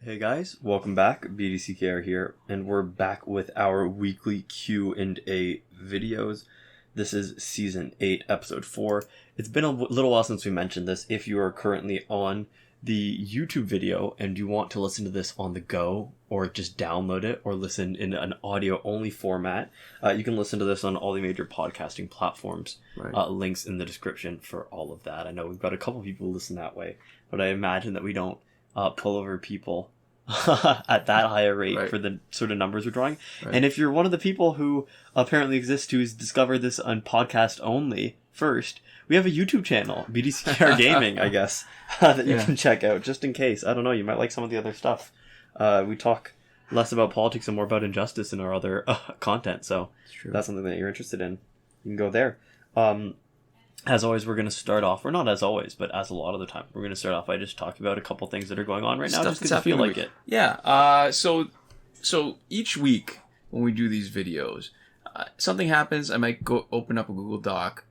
Hey guys, welcome back. BDCKR here, and we're back with our weekly Q&A videos. This is Season 8, Episode 4. It's been a little while since we mentioned this. If you are currently on the YouTube video and you want to listen to this on the go, or just download it, or listen in an audio-only format, you can listen to this on all the major podcasting platforms. Right. Links in the description for all of that. I know we've got a couple people who listen that way, but I imagine that we don't pull over people at that higher rate for the sort of numbers we're drawing. Right. And if you're one of the people who apparently exists who's discovered this on podcast only first, we have a YouTube channel, BDCKR Gaming, I guess, that you can check out just in case. I don't know, you might like some of the other stuff. We talk less about politics and more about injustice in our other content, so if that's something that you're interested in, you can go there. As always, we're going to start off, or not as always, but as a lot of the time, we're going to start off by just talking about a couple things that are going on right now, just because I feel like it. Yeah. So each week when we do these videos, something happens. I might go open up a Google Doc,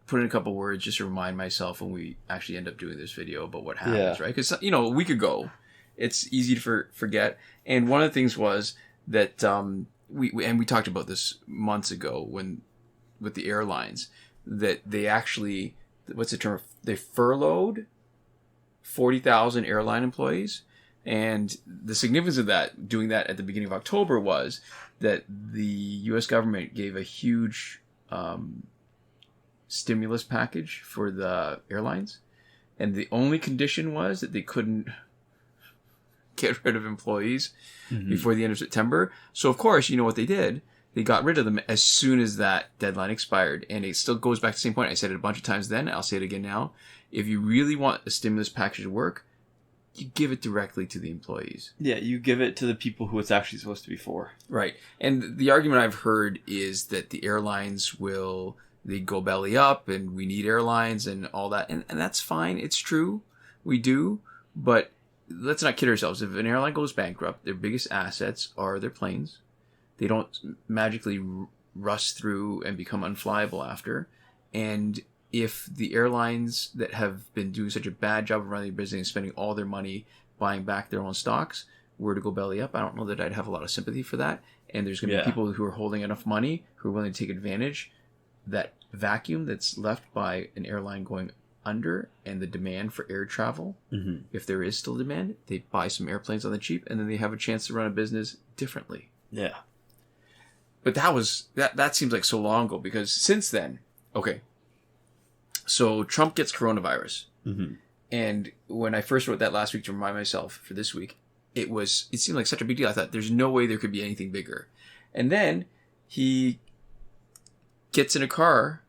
put in a couple words just to remind myself when we actually end up doing this video about what happens, right? Because, a week ago, it's easy to forget. And one of the things was that we talked about this months ago with the airlines, that they actually, what's the term? They furloughed 40,000 airline employees. And the significance of that, doing that at the beginning of October, was that the U.S. government gave a huge stimulus package for the airlines. And the only condition was that they couldn't get rid of employees before the end of September. So, of course, you know what they did? They got rid of them as soon as that deadline expired. And it still goes back to the same point. I said it a bunch of times then. I'll say it again now. If you really want a stimulus package to work, you give it directly to the employees. Yeah, you give it to the people who it's actually supposed to be for. Right. And the argument I've heard is that the airlines they go belly up and we need airlines and all that. And that's fine. It's true. We do. But let's not kid ourselves. If an airline goes bankrupt, their biggest assets are their planes. They don't magically rust through and become unflyable after. And if the airlines that have been doing such a bad job of running their business and spending all their money buying back their own stocks were to go belly up, I don't know that I'd have a lot of sympathy for that. And there's going to be people who are holding enough money who are willing to take advantage that vacuum that's left by an airline going under and the demand for air travel. If there is still demand, they buy some airplanes on the cheap and then they have a chance to run a business differently. Yeah. But that seems like so long ago, because since then, so Trump gets coronavirus. And when I first wrote that last week to remind myself for this week, it seemed like such a big deal. I thought there's no way there could be anything bigger. And then he gets in a car,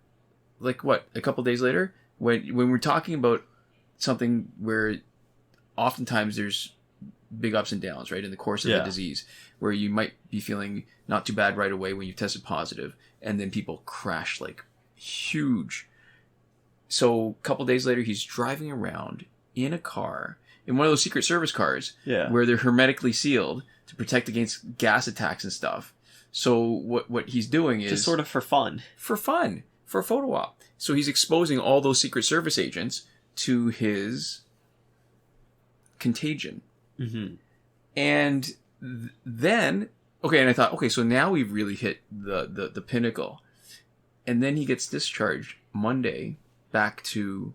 a couple days later, when we're talking about something where oftentimes there's big ups and downs, right, in the course of the disease, where you might be feeling not too bad right away when you tested positive, and then people crash like huge. So a couple days later, he's driving around in a car, in one of those Secret Service cars, where they're hermetically sealed to protect against gas attacks and stuff. So what he's doing is just sort of for a photo op. So he's exposing all those Secret Service agents to his contagion. And then, and I thought, so now we've really hit the pinnacle. And then he gets discharged Monday back to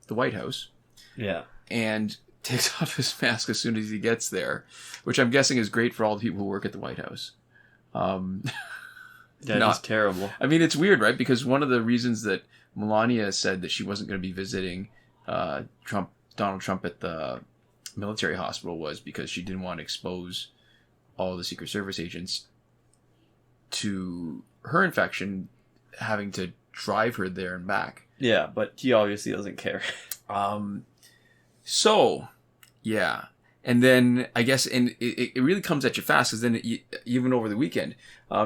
the White House. Yeah. And takes off his mask as soon as he gets there, which I'm guessing is great for all the people who work at the White House. It's terrible. I mean, it's weird, right? Because one of the reasons that Melania said that she wasn't going to be visiting Donald Trump at the military hospital was because she didn't want to expose all the Secret Service agents to her infection, having to drive her there and back. Yeah, but he obviously doesn't care. And then I guess, and it really comes at you fast, because then even over the weekend,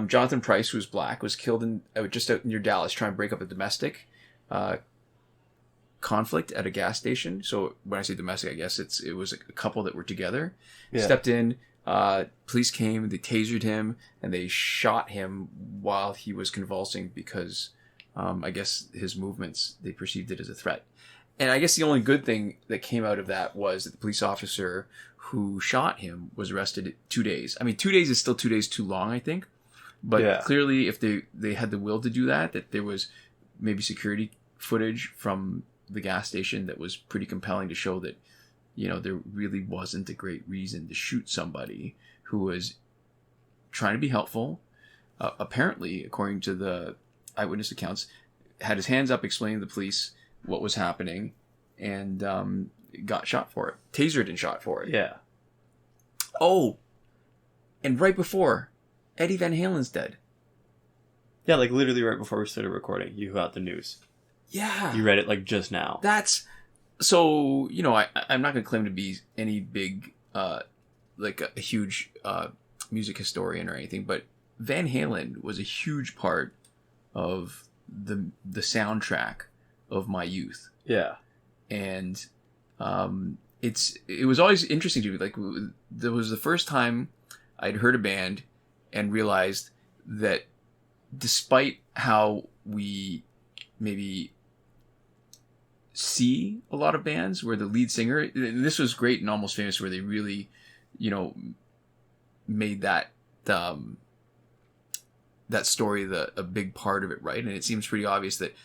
Jonathan Price, who's black, was killed just out near Dallas trying to break up a domestic conflict at a gas station. So when I say domestic, I guess it was a couple that were together. Stepped in, police came, they tasered him, and they shot him while he was convulsing because I guess his movements, they perceived it as a threat. And I guess the only good thing that came out of that was that the police officer who shot him, was arrested 2 days. I mean, 2 days is still 2 days too long, I think. But clearly, if they had the will to do that there was maybe security footage from the gas station that was pretty compelling to show that, there really wasn't a great reason to shoot somebody who was trying to be helpful. Apparently, according to the eyewitness accounts, had his hands up explaining to the police what was happening, and got shot for it. Tasered and shot for it. Yeah. Oh, and right before, Eddie Van Halen's dead. Yeah, like literally right before we started recording, you got the news. Yeah. You read it like just now. That's... So, I'm not going to claim to be any big, like a huge music historian or anything, but Van Halen was a huge part of the soundtrack of my youth. Yeah. And it was always interesting to me. Like, there was the first time I'd heard a band and realized that despite how we maybe see a lot of bands where the lead singer, this was great and Almost Famous, where they really, made that that story a big part of it, right? And it seems pretty obvious that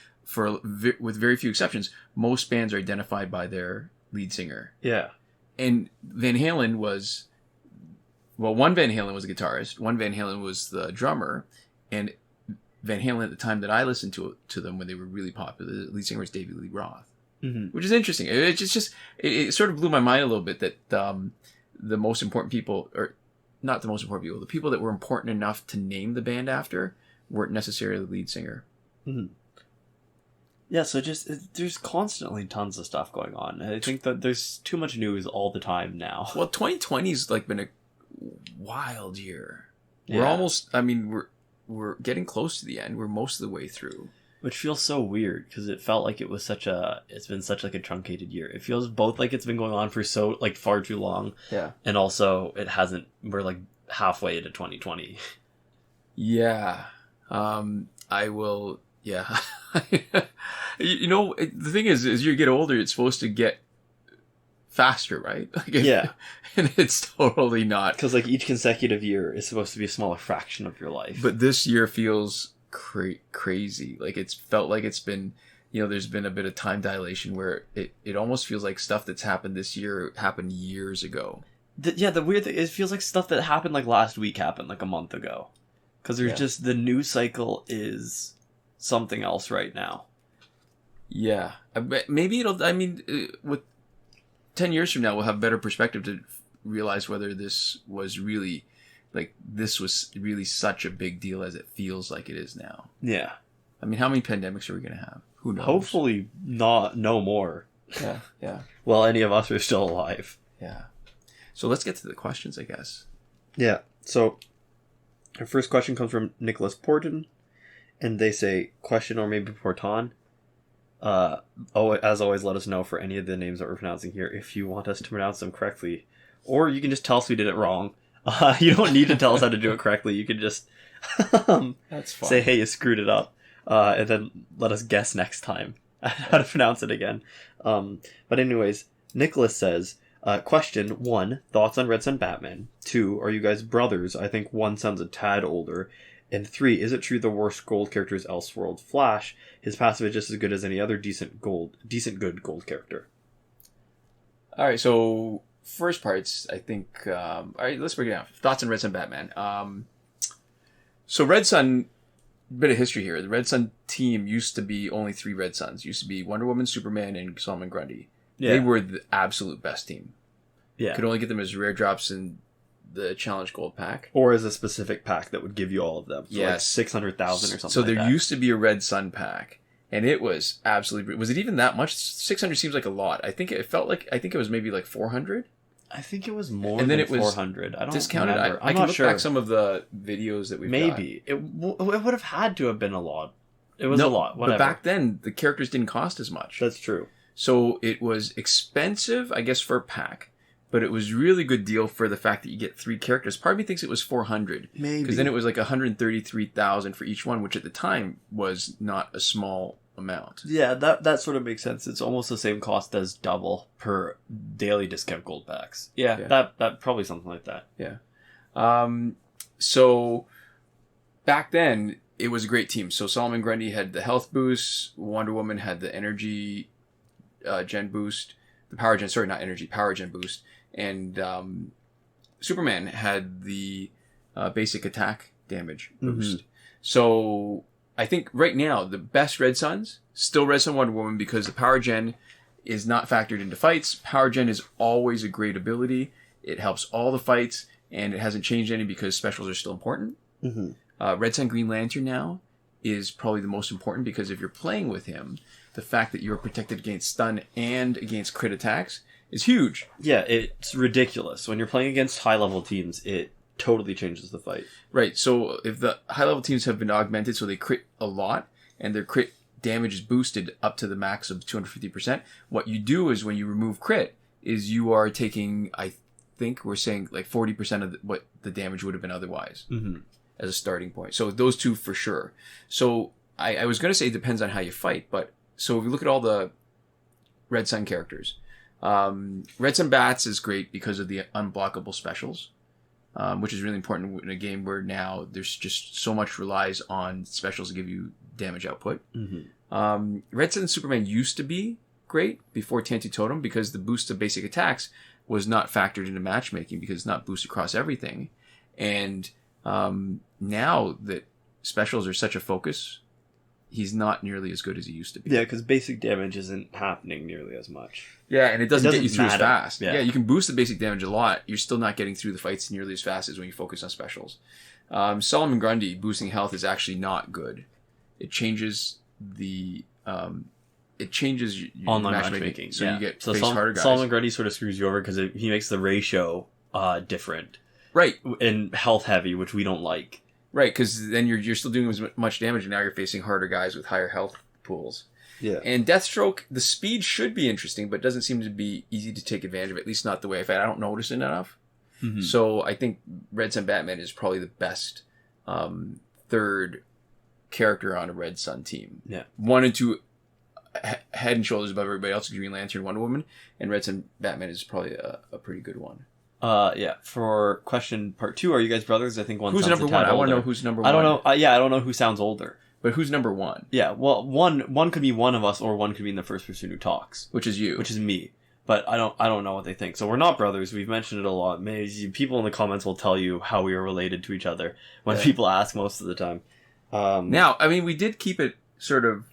with very few exceptions, most bands are identified by their lead singer. Yeah. And Van Halen was, one Van Halen was a guitarist, one Van Halen was the drummer, and Van Halen at the time that I listened to them when they were really popular, the lead singer was David Lee Roth. Mm-hmm. Which is interesting. It sort of blew my mind a little bit that the most important people, or not the most important people, the people that were important enough to name the band after weren't necessarily the lead singer. Mm-hmm. Yeah, so there's constantly tons of stuff going on. I think that there's too much news all the time now. Well, 2020's like been a wild year. Yeah. We're almost, we're getting close to the end. We're most of the way through. Which feels so weird because it felt like it's been such like a truncated year. It feels both like it's been going on for so like far too long. Yeah. And also it hasn't, we're like halfway into 2020. Yeah. I will, yeah. The thing is, as you get older, it's supposed to get faster, right? Yeah. And it's totally not. Because like each consecutive year is supposed to be a smaller fraction of your life. But this year feels crazy. Like it's felt like it's been, there's been a bit of time dilation where it almost feels like stuff that's happened this year happened years ago. The weird thing, it feels like stuff that happened like last week happened like a month ago. Because there's just, the news cycle is something else right now. Yeah. Maybe with 10 years from now, we'll have better perspective to realize whether this was really such a big deal as it feels like it is now. Yeah. I mean, how many pandemics are we going to have? Who knows? Hopefully no more. Yeah, yeah. Well, any of us are still alive. Yeah. So let's get to the questions, I guess. Yeah. So our first question comes from Nicholas Portan, and they say, question or maybe Portan. As always, let us know for any of the names that we're pronouncing here if you want us to pronounce them correctly. Or you can just tell us we did it wrong. You don't need to tell us how to do it correctly. You can just That's fine. Say, hey, you screwed it up. And then let us guess next time how to pronounce it again. But anyways, Nicholas says, question 1, thoughts on Red Sun Batman? 2, are you guys brothers? I think one sounds a tad older. And 3, is it true the worst gold character is Elseworld Flash? His passive is just as good as any other decent good gold character. Alright, so first parts, I think... Alright, let's break it down. Thoughts on Red Sun Batman. So Red Sun, bit of history here. The Red Sun team used to be only 3 Red Suns. Used to be Wonder Woman, Superman, and Solomon Grundy. Yeah. They were the absolute best team. Yeah. Could only get them as rare drops in the Challenge Gold pack. Or as a specific pack that would give you all of them. So like 600,000 or something So like there used to be a Red Sun pack. And it was absolutely... Was it even that much? 600 seems like a lot. I think it was maybe like 400. I think it was more than 400. I don't discounted. remember. I can look back some of the videos that we've got. Maybe. It would have had to have been a lot. It was a lot. Whatever. But back then, the characters didn't cost as much. That's true. So it was expensive, I guess, for a pack. But it was really good deal for the fact that you get 3 characters. Part of me thinks it was 400. Maybe. Because then it was like 133,000 for each one, which at the time was not a small amount. Yeah, that sort of makes sense. It's almost the same cost as double per daily discount gold packs. Yeah. That probably something like that. Yeah. So back then it was a great team. So Solomon Grundy had the health boost, Wonder Woman had the energy gen boost, the power gen boost, and Superman had the basic attack damage boost. So I think right now the best Red Suns still Red Sun Wonder Woman, because the power gen is not factored into fights. Power gen is always a great ability. It helps all the fights, and it hasn't changed any because specials are still important. Red Sun Green Lantern now is probably the most important, because if you're playing with him, the fact that you're protected against stun and against crit attacks is huge. Yeah, it's ridiculous. When you're playing against high-level teams, it totally changes the fight. Right, so if the high-level teams have been augmented so they crit a lot, and their crit damage is boosted up to the max of 250%, what you do is when you remove crit, is you are taking, I think we're saying like 40% of what the damage would have been otherwise as a starting point. So those two for sure. So I was going to say it depends on how you fight, but so if you look at all the Red Sun characters, Red Sun Bats is great because of the unblockable specials, which is really important in a game where now there's just so much relies on specials to give you damage output. Red Sun Superman used to be great before Tantu Totem, because the boost of basic attacks was not factored into matchmaking because it's not boosted across everything. And now that specials are such a focus, he's not nearly as good as he used to be. Yeah, because basic damage isn't happening nearly as much. Yeah, and it doesn't get you through as fast. Yeah, you can boost the basic damage a lot. You're still not getting through the fights nearly as fast as when you focus on specials. Solomon Grundy boosting health is actually not good. It changes the... it changes your online matchmaking. So you get harder guys. Solomon Grundy sort of screws you over because he makes the ratio different. Right. And health heavy, which we don't like. Right, because then you're still doing as much damage, and now you're facing harder guys with higher health pools. Yeah. And Deathstroke, the speed should be interesting, but doesn't seem to be easy to take advantage of, at least not the way I fight. I don't notice it enough. So I think Red Sun Batman is probably the best third character on a Red Sun team. Yeah. 1 and 2 head and shoulders above everybody else, Green Lantern, Wonder Woman, and Red Sun Batman is probably a pretty good one. Yeah. For question part 2, are you guys brothers? I think one. Who's sounds number 1? I want to know who's number 1. I don't know. I don't know who sounds older. But who's number 1? Yeah. Well, one could be one of us, or one could be the first person who talks, which is you, which is me. But I don't know what they think. So we're not brothers. We've mentioned it a lot. Maybe people in the comments will tell you how we are related to each other when people ask most of the time. Now, I mean, we did keep it sort of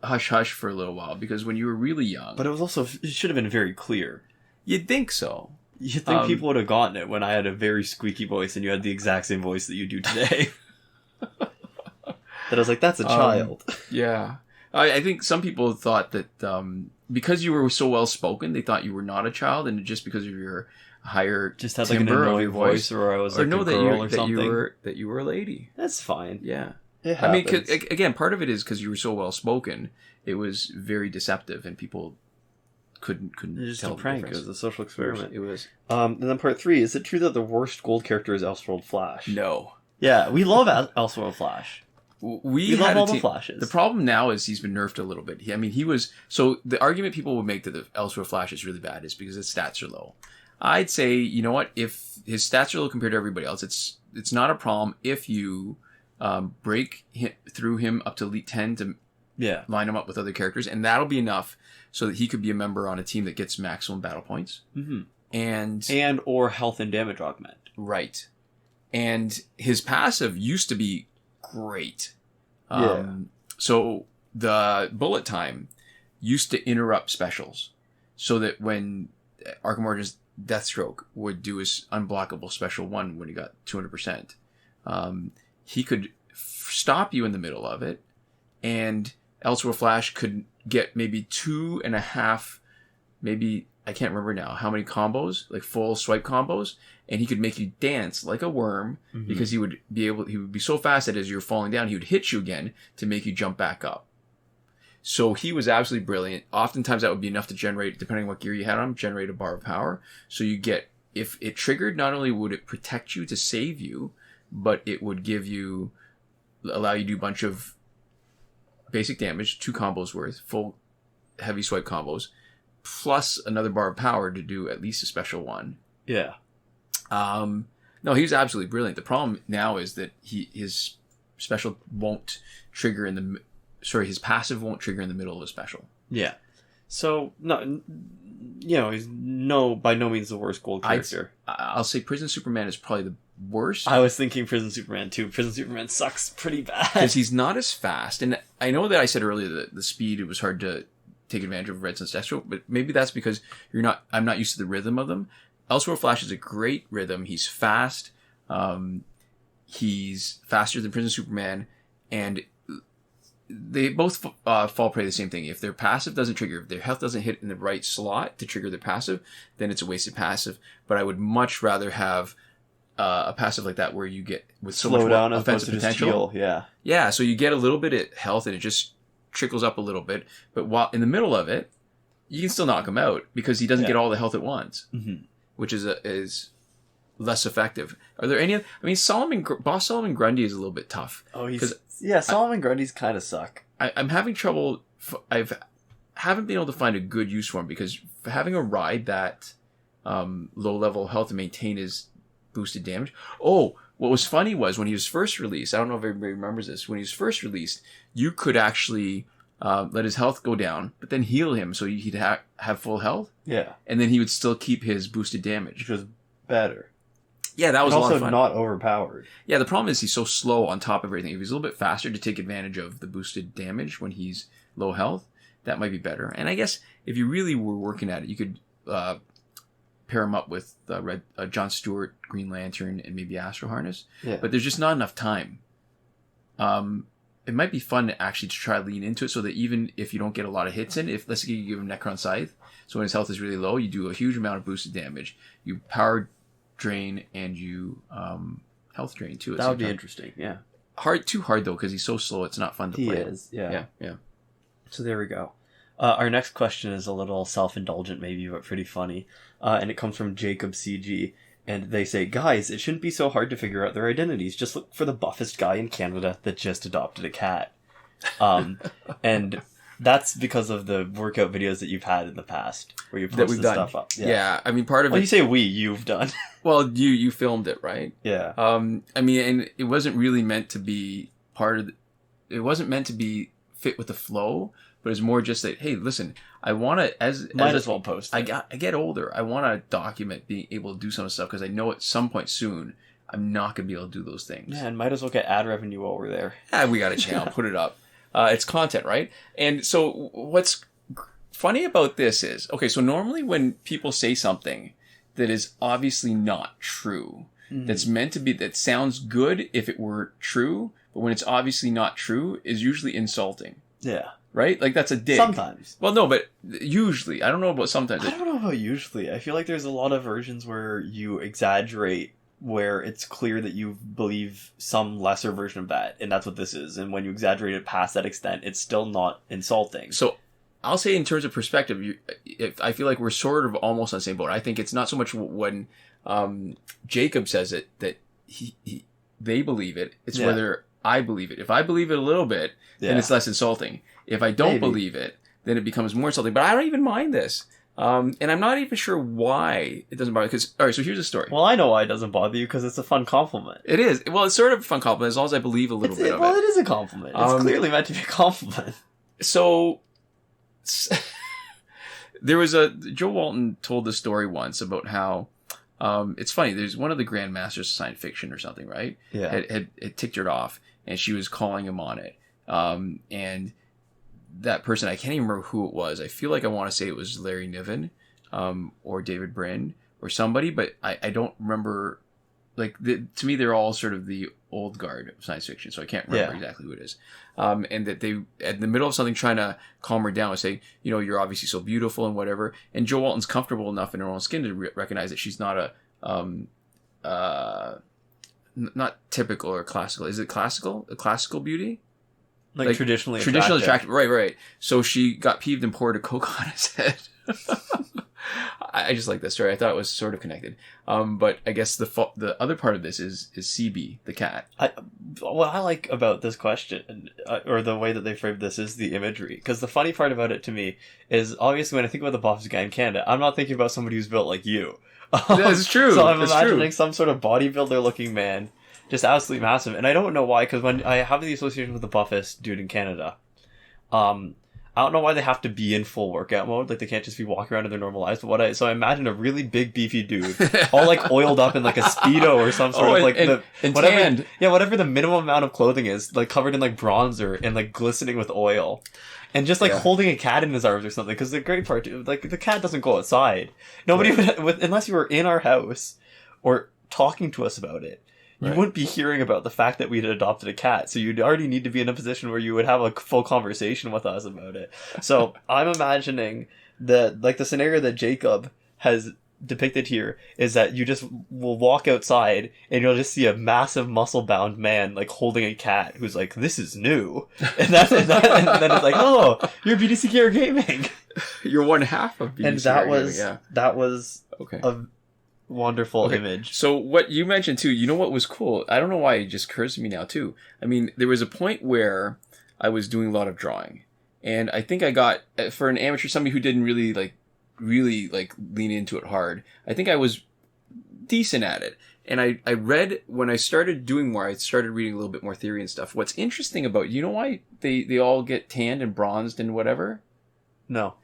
hush-hush for a little while, because when you were really young... But it should have been very clear. You'd think so. You'd think people would have gotten it when I had a very squeaky voice and you had the exact same voice that you do today. That I was like, that's a child. Yeah. I think some people thought that because you were so well-spoken, they thought you were not a child, and just because of your higher just had like an annoying voice, or I was like a girl or something. That you were a lady. That's fine. Yeah. It happens. I mean, again, part of it is because you were so well-spoken, it was very deceptive, and people couldn't just tell a prank. The It was a social experiment. It was. And then part 3, is it true that the worst gold character is Elseworld Flash? No. Yeah, we love Elseworld Flash. We love all the Flashes. The problem now is he's been nerfed a little bit. He was... So the argument people would make that the Elseworld Flash is really bad is because his stats are low. I'd say, you know what? If his stats are low compared to everybody else, it's not a problem if you break through him up to Elite 10 to line him up with other characters, and that'll be enough so that he could be a member on a team that gets maximum battle points. And or health and damage augment. Right. And his passive used to be great. So the bullet time used to interrupt specials, so that when Arkham Origins Deathstroke would do his unblockable special 1 when he got 200%, he could stop you in the middle of it, and Elseworld Flash could get maybe 2.5, maybe, I can't remember now, how many combos, like full swipe combos, and he could make you dance like a worm, because he would be so fast that as you're falling down, he would hit you again to make you jump back up. So he was absolutely brilliant. Oftentimes that would be enough to generate, depending on what gear you had on him, generate a bar of power. So you get, if it triggered, not only would it protect you to save you, but it would allow you to do a bunch of basic damage, 2 combos worth, full heavy swipe combos, plus another bar of power to do at least a special one. Yeah. No, he was absolutely brilliant. The problem now is that his special won't trigger his passive won't trigger in the middle of a special. Yeah. So, no, he's by no means the worst gold character. I'll say Prison Superman is probably the worst. I was thinking Prison Superman too. Prison Superman sucks pretty bad. Because he's not as fast. And I know that I said earlier that the speed, it was hard to take advantage of Red Sun's Deathstroke, but maybe that's because I'm not used to the rhythm of them. Elseworld Flash is a great rhythm. He's fast. He's faster than Prison Superman, and they both fall prey to the same thing. If their passive doesn't trigger, if their health doesn't hit in the right slot to trigger their passive, then it's a wasted passive. But I would much rather have a passive like that where you get with so much more offensive potential. Yeah. So you get a little bit of health and it just trickles up a little bit. But while in the middle of it, you can still knock him out because he doesn't get all the health at once, which is less effective. Are there any? I mean, Boss Solomon Grundy is a little bit tough. Oh, Solomon Grundy's kind of suck. I'm having trouble. Haven't been able to find a good use for him because having a ride that low level health to maintain his boosted damage. Oh, what was funny was when he was first released. I don't know if everybody remembers this. When he was first released, you could actually let his health go down, but then heal him so he'd have full health. Yeah, and then he would still keep his boosted damage, which was better. Yeah, that was a lot of fun. Also not overpowered. Yeah, the problem is he's so slow on top of everything. If he's a little bit faster to take advantage of the boosted damage when he's low health, that might be better. And I guess if you really were working at it, you could pair him up with John Stewart, Green Lantern, and maybe Astro Harness. Yeah. But there's just not enough time. It might be fun to try to lean into it so that even if you don't get a lot of hits in, if let's say you give him Necron Scythe, so when his health is really low, you do a huge amount of boosted damage. You power drain and you health drain too. That would be interesting. Yeah. Too hard though because he's so slow. It's not fun to play. He is. Yeah. So there we go. Our next question is a little self-indulgent, maybe, but pretty funny, and it comes from Jacob CG. And they say, guys, it shouldn't be so hard to figure out their identities. Just look for the buffest guy in Canada that just adopted a cat. And that's because of the workout videos that you've had in the past, where you posted stuff up. Yeah, I mean, part of it... When you say you've done. Well, you filmed it, right? Yeah. I mean, and it wasn't really meant to be it wasn't meant to be fit with the flow, but it's more just that, hey, listen, I want to, might as well post it. I get older. I want to document being able to do some stuff because I know at some point soon I'm not going to be able to do those things. Yeah, and might as well get ad revenue while we're there. Yeah, we got a channel. Put it up. It's content, right? And so what's funny about this is, okay, so normally when people say something that is obviously not true, that's meant to be, that sounds good if it were true, but when it's obviously not true is usually insulting. Yeah. Right? Like, that's a dig. Sometimes. Well, no, but usually. I don't know about sometimes. I don't know about usually. I feel like there's a lot of versions where you exaggerate, where it's clear that you believe some lesser version of that, and that's what this is. And when you exaggerate it past that extent, it's still not insulting. So, I'll say in terms of perspective, I feel like we're sort of almost on the same boat. I think it's not so much when Jacob says it that they believe it. It's whether I believe it. If I believe it a little bit, then it's less insulting. If I don't believe it, then it becomes more insulting. But I don't even mind this. And I'm not even sure why it doesn't bother me. All right, so here's the story. Well, I know why it doesn't bother you, because it's a fun compliment. It is. Well, it's sort of a fun compliment as long as I believe a little bit of it. Well, it is a compliment. It's clearly meant to be a compliment. So, there was Joe Walton told the story once about how, it's funny, there's one of the Grandmasters of Science Fiction or something, right? Yeah. Had ticked her off, and she was calling him on it. And that person, I can't even remember who it was. I feel like I want to say it was Larry Niven, or David Brin, or somebody, but I don't remember. Like, to me, they're all sort of the old guard of science fiction, so I can't remember exactly who it is. And that they, in the middle of something, trying to calm her down, was saying, you're obviously so beautiful and whatever. And Jo Walton's comfortable enough in her own skin to recognize that she's not not typical or classical. Is it classical? A classical beauty? Like traditionally attractive. Right. So she got peeved and poured a Coke on his head. I just like this story. I thought it was sort of connected. But I guess the other part of this is CB, the cat. What I like about this question, or the way that they framed this, is the imagery. Because the funny part about it to me is, obviously, when I think about the buff guy in Canada, I'm not thinking about somebody who's built like you. That's true. So I'm imagining some sort of bodybuilder-looking man, just absolutely massive. And I don't know why, because when I have the association with the buffest dude in Canada, I don't know why they have to be in full workout mode. Like, they can't just be walking around in their normal lives. But so I imagine a really big, beefy dude, all like oiled up in like a Speedo or some sort of like whatever. Tanned. Yeah, whatever the minimum amount of clothing is, like covered in like bronzer and like glistening with oil, and just like holding a cat in his arms or something. Because the great part, like, the cat doesn't go outside. Nobody would, unless you were in our house or talking to us about it. You wouldn't be hearing about the fact that we had adopted a cat, so you'd already need to be in a position where you would have a full conversation with us about it. So I'm imagining the scenario that Jacob has depicted here is that you just will walk outside and you'll just see a massive muscle-bound man like holding a cat who's like, "This is new," and then it's like, "Oh, you're BDCKR Gaming." You're one half of BDCKR and that was okay. A wonderful image. So what you mentioned too, you know what was cool? I don't know why it just occurs to me now too. I mean, there was a point where I was doing a lot of drawing, and I think I got, for an amateur, somebody who didn't really lean into it hard, I think I was decent at it. And I read, when I started doing more, I started reading a little bit more theory and stuff. What's interesting about, you know why they all get tanned and bronzed and whatever? No.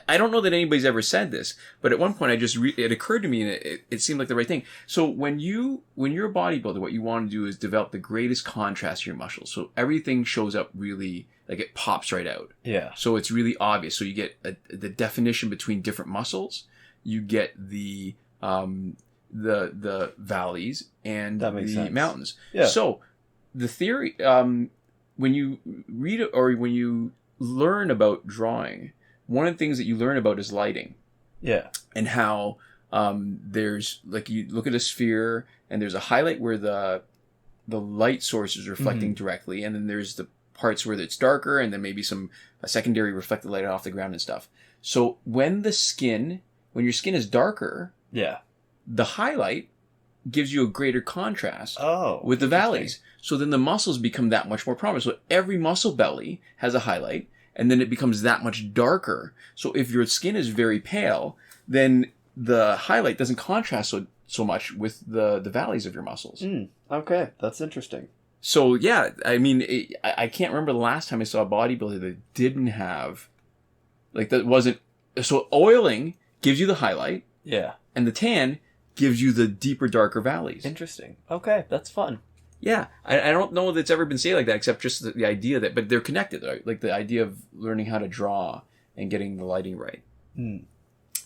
I don't know that anybody's ever said this, but at one point it occurred to me, and it seemed like the right thing. So when you're a bodybuilder, what you want to do is develop the greatest contrast to your muscles. So everything shows up really, like, it pops right out. Yeah. So it's really obvious. So you get the definition between different muscles. You get the valleys and the mountains. Yeah. So the theory, when you read or when you learn about drawing, one of the things that you learn about is lighting. Yeah. And how there's, like, you look at a sphere and there's a highlight where the light source is reflecting directly, and then there's the parts where it's darker, and then maybe a secondary reflected light off the ground and stuff. So when your skin is darker, the highlight gives you a greater contrast with the valleys. So then the muscles become that much more prominent. So every muscle belly has a highlight, and then it becomes that much darker. So if your skin is very pale, then the highlight doesn't contrast so much with the valleys of your muscles. Okay, that's interesting. So yeah, I mean, I can't remember the last time I saw a bodybuilder that didn't have, like, that wasn't. So oiling gives you the highlight. Yeah. And the tan gives you the deeper, darker valleys. Interesting. Okay, that's fun. Yeah, I don't know that it's ever been said like that, except just the idea that, but they're connected, right? Like the idea of learning how to draw and getting the lighting right.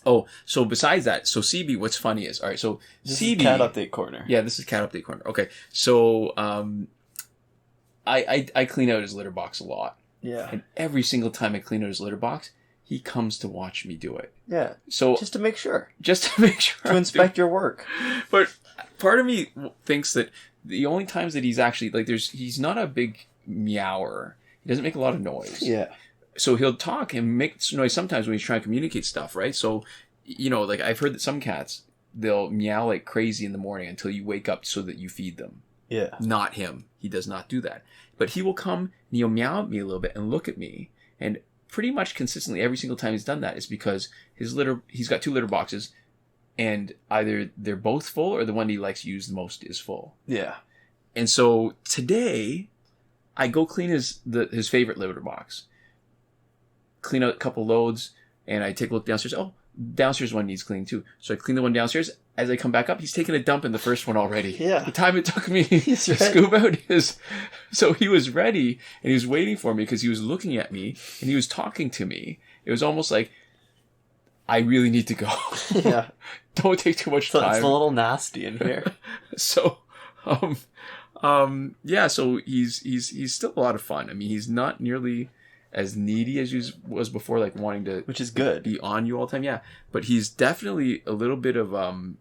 Oh, so besides that, so CB, what's funny is, all right, so this CB... is Cat Update Corner. Yeah, this is Cat Update Corner. Okay, so I clean out his litter box a lot. Yeah. And every single time I clean out his litter box, he comes to watch me do it. Yeah. So just to make sure. To inspect your work. But part of me thinks that the only times that he's actually, like, he's not a big meower. He doesn't make a lot of noise. Yeah. So he'll talk and make noise sometimes when he's trying to communicate stuff, right? So, you know, like, I've heard that some cats, they'll meow like crazy in the morning until you wake up so that you feed them. Yeah. Not him. He does not do that. But he will come and he'll meow at me a little bit and look at me. And pretty much consistently every single time he's done that is because he's got 2 litter boxes, and either they're both full or the one he likes to use the most is full. Yeah. And so today, I go clean his favorite litter box, clean out a couple loads, and I take a look downstairs. Oh, downstairs one needs cleaning too. So I clean the one downstairs. As I come back up, he's taking a dump in the first one already. Yeah. The time it took me to scoop out his... So he was ready, and he was waiting for me because he was looking at me, and he was talking to me. It was almost like, I really need to go. Yeah. Don't take too much time. It's a little nasty in here. So, yeah, so he's still a lot of fun. I mean, he's not nearly as needy as he was before, like wanting to... Which is good. ...be on you all the time, yeah. But he's definitely a little bit of...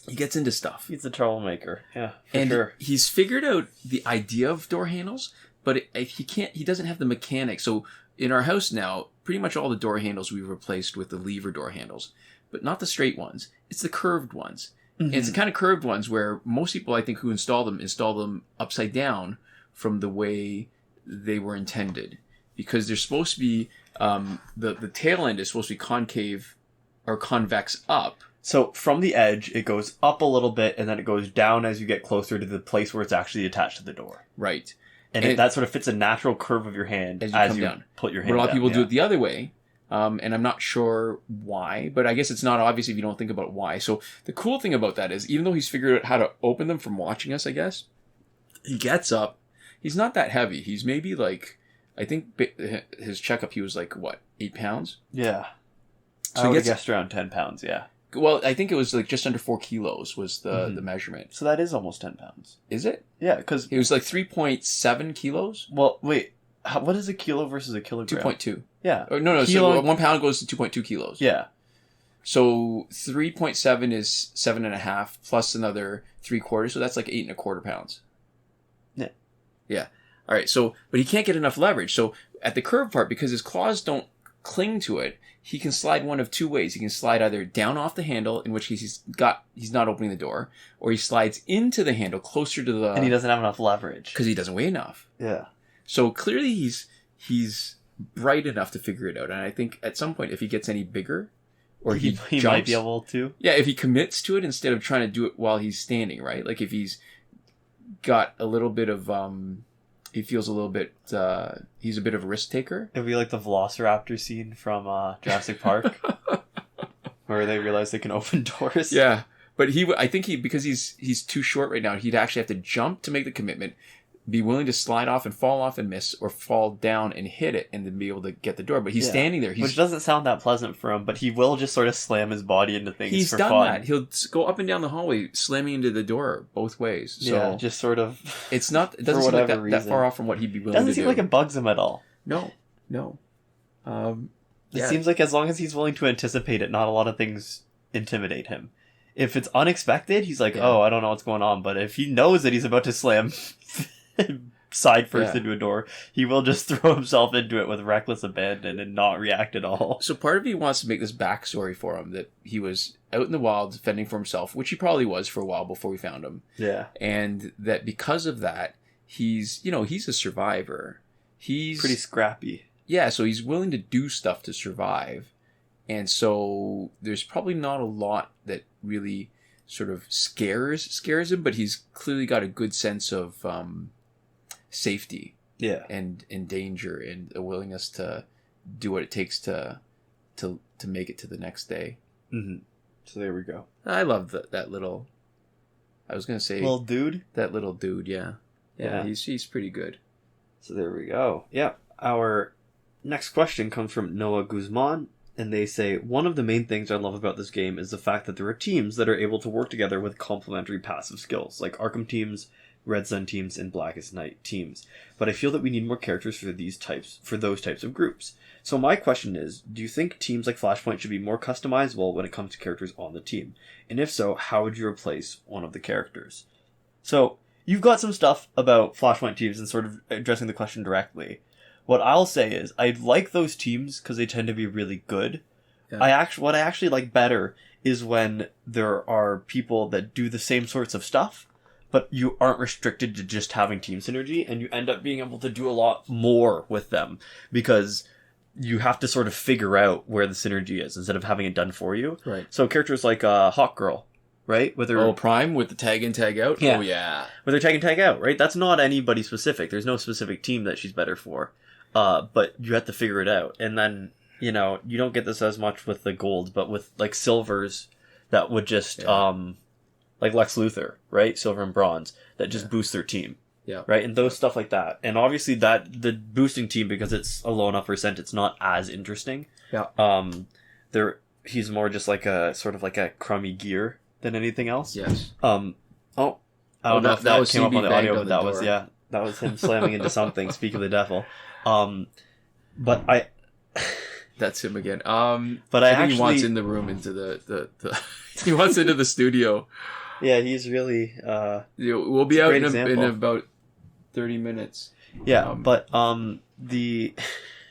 He gets into stuff. He's a troublemaker, yeah, and sure. He's figured out the idea of door handles, but he doesn't have the mechanics. So in our house now, pretty much all the door handles we've replaced with the lever door handles, but not the straight ones. It's the curved ones. And it's the kind of curved ones where most people, I think, who install them upside down from the way they were intended, because they're supposed to be the tail end is supposed to be concave or convex up. So from the edge, it goes up a little bit, and then it goes down as you get closer to the place where it's actually attached to the door. Right. And that sort of fits a natural curve of your hand as you put your hand down. But a lot of people do it the other way, and I'm not sure why, but I guess it's not obvious if you don't think about why. So the cool thing about that is, even though he's figured out how to open them from watching us, I guess, he gets up. He's not that heavy. He's maybe like, I think his checkup, he was like, what, 8 pounds? Yeah. So I would have guessed around 10 pounds, yeah. Well, I think it was like just under 4 kilos was the measurement. So that is almost 10 pounds. Is it? Yeah, because... It was like 3.7 kilos? Well, wait. What is a kilo versus a kilogram? 2.2. Yeah. Oh, no, so 1 pound goes to 2.2 kilos. Yeah. So 3.7 is 7.5 plus another 3/4, so that's like 8.25 pounds. Yeah. Yeah. All right, so, but he can't get enough leverage. So at the curved part, because his claws don't cling to it, he can slide one of two ways. He can slide either down off the handle, in which case he's not opening the door, or he slides into the handle closer to the... And he doesn't have enough leverage. Because he doesn't weigh enough. Yeah. So clearly he's bright enough to figure it out. And I think at some point, if he gets any bigger, or he jumps, might be able to. Yeah, if he commits to it instead of trying to do it while he's standing, right? Like if he's got a little bit of... he feels a little bit, he's a bit of a risk taker. It'd be like the Velociraptor scene from Jurassic Park, where they realize they can open doors. Yeah, but I think because he's too short right now, he'd actually have to jump to make the commitment, be willing to slide off and fall off and miss, or fall down and hit it, and then be able to get the door. But he's standing there. Which doesn't sound that pleasant for him, but he will just sort of slam his body into things He's for done fun. that. He'll go up and down the hallway, slamming into the door both ways. So yeah, just sort of... It doesn't seem like that far off from what he'd be willing to do. Doesn't seem like it bugs him at all. No. It seems like as long as he's willing to anticipate it, not a lot of things intimidate him. If it's unexpected, he's like, oh, I don't know what's going on. But if he knows that he's about to slam side first into a door, he will just throw himself into it with reckless abandon and not react at all. So part of me wants to make this backstory for him, that he was out in the wild fending for himself, which he probably was for a while before we found him. Yeah. And that because of that, he's a survivor. He's pretty scrappy. Yeah, so he's willing to do stuff to survive. And so there's probably not a lot that really sort of scares him, but he's clearly got a good sense of safety, and danger, and a willingness to do what it takes to make it to the next day. Mm-hmm. So there we go. I love that little. I was gonna say little dude. That little dude, yeah. He's pretty good. So there we go. Yeah, our next question comes from Noah Guzman, and they say, one of the main things I love about this game is the fact that there are teams that are able to work together with complementary passive skills, like Arkham teams, Red Sun teams, and Blackest Night teams. But I feel that we need more characters for those types of groups. So my question is, do you think teams like Flashpoint should be more customizable when it comes to characters on the team? And if so, how would you replace one of the characters? So, you've got some stuff about Flashpoint teams and sort of addressing the question directly. What I'll say is, I like those teams because they tend to be really good. Yeah. What I actually like better is when there are people that do the same sorts of stuff, but you aren't restricted to just having team synergy, and you end up being able to do a lot more with them, because you have to sort of figure out where the synergy is instead of having it done for you. Right. So characters like Hawk Girl, right? With her Prime with the tag in, tag out? Yeah. Oh, yeah. With her tag in, tag out, right? That's not anybody specific. There's no specific team that she's better for. But you have to figure it out. And then, you don't get this as much with the golds, but with, like, silvers that would just, like Lex Luthor, right? Silver and bronze, that just boost their team. Yeah. Right? And those stuff like that. And obviously the boosting team, because it's a low enough percent, it's not as interesting. Yeah. He's more just like a, sort of like a crummy gear than anything else. Yes. I don't know if that came up on the audio, but that was, that was him slamming into something, speak of the devil. But that's him again. But I actually... he wants in the room into the he wants into the studio. Yeah, he's really, we'll be out in about 30 minutes. Yeah, but,